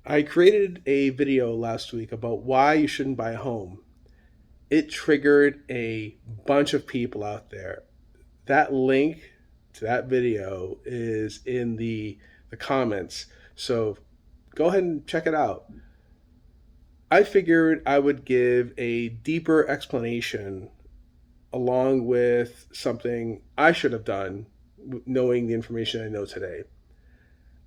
I created a video last week about why you shouldn't buy a home. It triggered a bunch of people out there. That link to that video is in the comments. So go ahead and check it out. I figured I would give a deeper explanation along with something I should have done knowing the information I know today.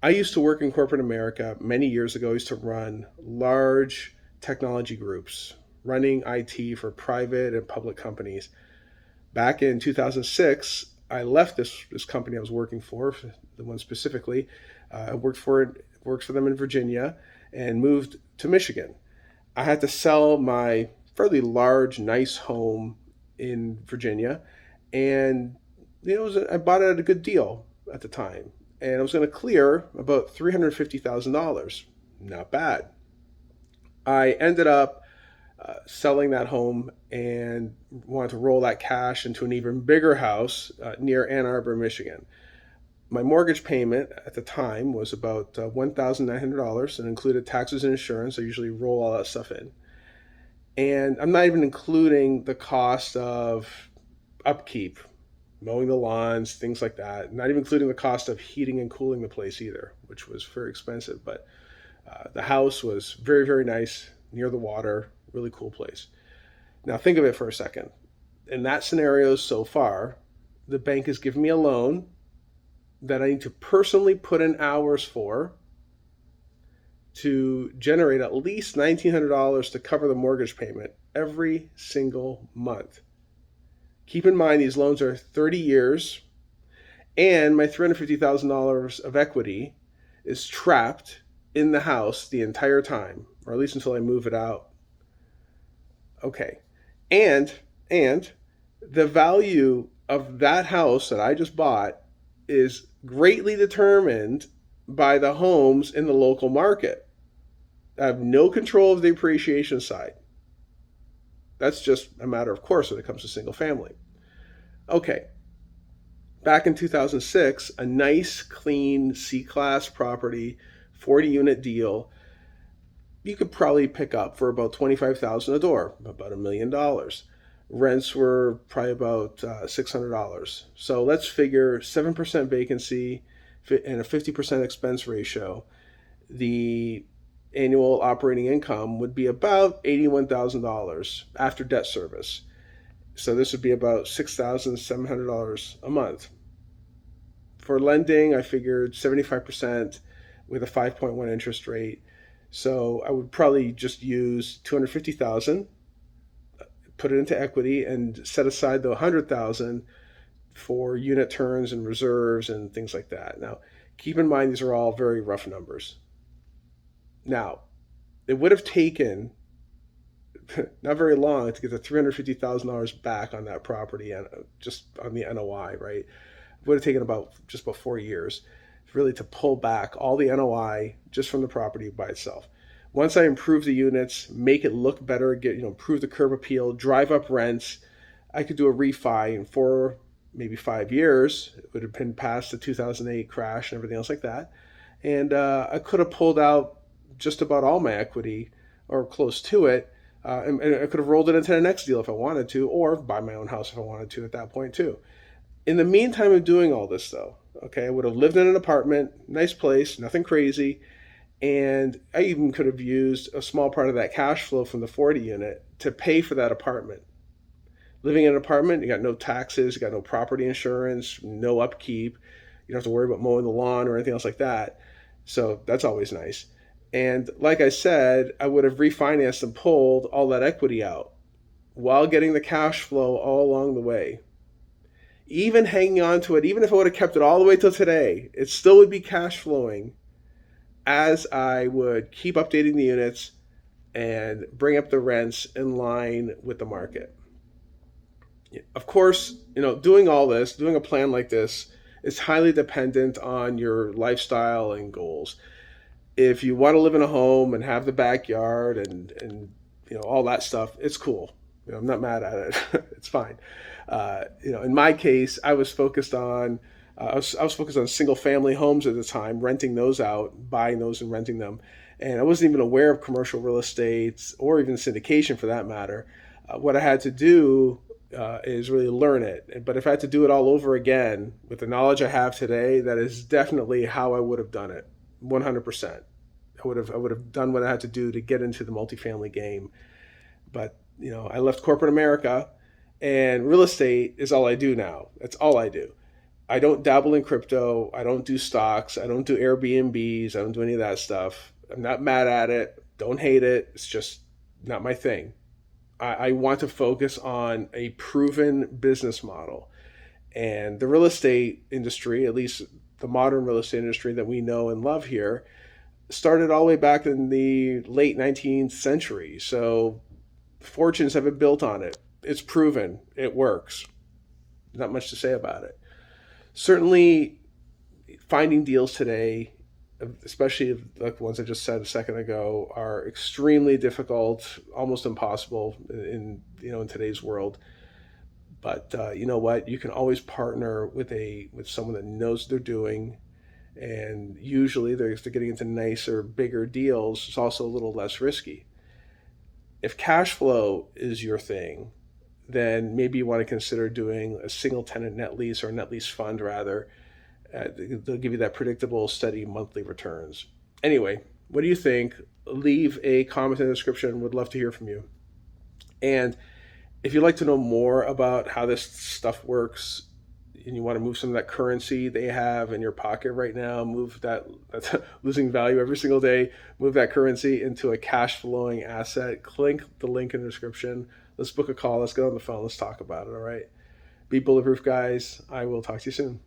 I used to work in corporate America many years ago. I used to run large technology groups, running IT for private and public companies. Back in 2006, I left this company I was working for, the one specifically. I worked for them in Virginia and moved to Michigan. I had to sell my fairly large, nice home in Virginia, and I bought it at a good deal at the time, and I was going to clear about $350,000. Not bad. I ended up selling that home and wanted to roll that cash into an even bigger house near Ann Arbor, Michigan. My mortgage payment at the time was about $1,900 and included taxes and insurance. I usually roll all that stuff in. And I'm not even including the cost of upkeep, mowing the lawns, things like that. Not even including the cost of heating and cooling the place either, which was very expensive. But the house was very, very nice, near the water, really cool place. Now, think of it for a second. In that scenario so far, the bank has given me a loan that I need to personally put in hours for to generate at least $1,900 to cover the mortgage payment every single month. Keep in mind, these loans are 30 years, and my $350,000 of equity is trapped in the house the entire time, or at least until I move it out. Okay. And and the value of that house that I just bought is greatly determined by the homes in the local market. I have no control of the appreciation side. That's just a matter of course when it comes to single family. Okay, back in 2006, a nice, clean C class property, 40 unit deal, you could probably pick up for about 25,000 a door, about $1 million. Rents were probably about $600. So let's figure 7% vacancy and a 50% expense ratio. The annual operating income would be about $81,000 after debt service. So this would be about $6,700 a month. For lending, I figured 75% with a 5.1 interest rate. So I would probably just use 250,000, put it into equity, and set aside the 100,000 for unit turns and reserves and things like that. Now, keep in mind these are all very rough numbers. Now, it would have taken not very long to get the $350,000 back on that property and just on the NOI, right? It would have taken about just about 4 years really to pull back all the NOI just from the property by itself. Once I improve the units, make it look better, improve the curb appeal, drive up rents, I could do a refi in 4, maybe 5 years. It would have been past the 2008 crash and everything else like that, and I could have pulled out just about all my equity or close to it, and I could have rolled it into the next deal if I wanted to, or buy my own house if I wanted to at that point too. In the meantime of doing all this, though, okay, I would have lived in an apartment, nice place, nothing crazy, and I even could have used a small part of that cash flow from the 40 unit to pay for that apartment. Living in an apartment, you got no taxes, you got no property insurance, no upkeep. You don't have to worry about mowing the lawn or anything else like that. So that's always nice. And like I said, I would have refinanced and pulled all that equity out while getting the cash flow all along the way. Even hanging on to it, even if I would have kept it all the way till today, it still would be cash flowing as I would keep updating the units and bring up the rents in line with the market. Of course, doing all this, doing a plan like this, is highly dependent on your lifestyle and goals. If you want to live in a home and have the backyard and all that stuff, it's cool. I'm not mad at it. It's fine. In my case, I was focused on I was focused on single family homes at the time, renting those out, buying those and renting them. And I wasn't even aware of commercial real estate or even syndication for that matter. What I had to do is really learn it. But if I had to do it all over again with the knowledge I have today, that is definitely how I would have done it, 100%. I would have done what I had to do to get into the multifamily game. But I left corporate America, and real estate is all I do now. That's all I do. I don't dabble in crypto. I don't do stocks. I don't do Airbnbs. I don't do any of that stuff. I'm not mad at it. Don't hate it. It's just not my thing. I want to focus on a proven business model. And the real estate industry, at least the modern real estate industry that we know and love here, started all the way back in the late 19th century. So fortunes have been built on it. It's proven. It works. Not much to say about it. Certainly, finding deals today, especially like the ones I just said a second ago, are extremely difficult, almost impossible in today's world. But you know what? You can always partner with someone that knows what they're doing, and usually they're getting into nicer, bigger deals. It's also a little less risky. If cash flow is your thing, then maybe you want to consider doing a single tenant net lease or a net lease fund rather. They'll give you that predictable, steady monthly returns. Anyway, what do you think? Leave a comment in the description. Would love to hear from you. And if you'd like to know more about how this stuff works and you want to move some of that currency they have in your pocket right now, move that's losing value every single day, move that currency into a cash flowing asset, click the link in the description. Let's book a call. Let's get on the phone. Let's talk about it. All right. Be bulletproof, guys. I will talk to you soon.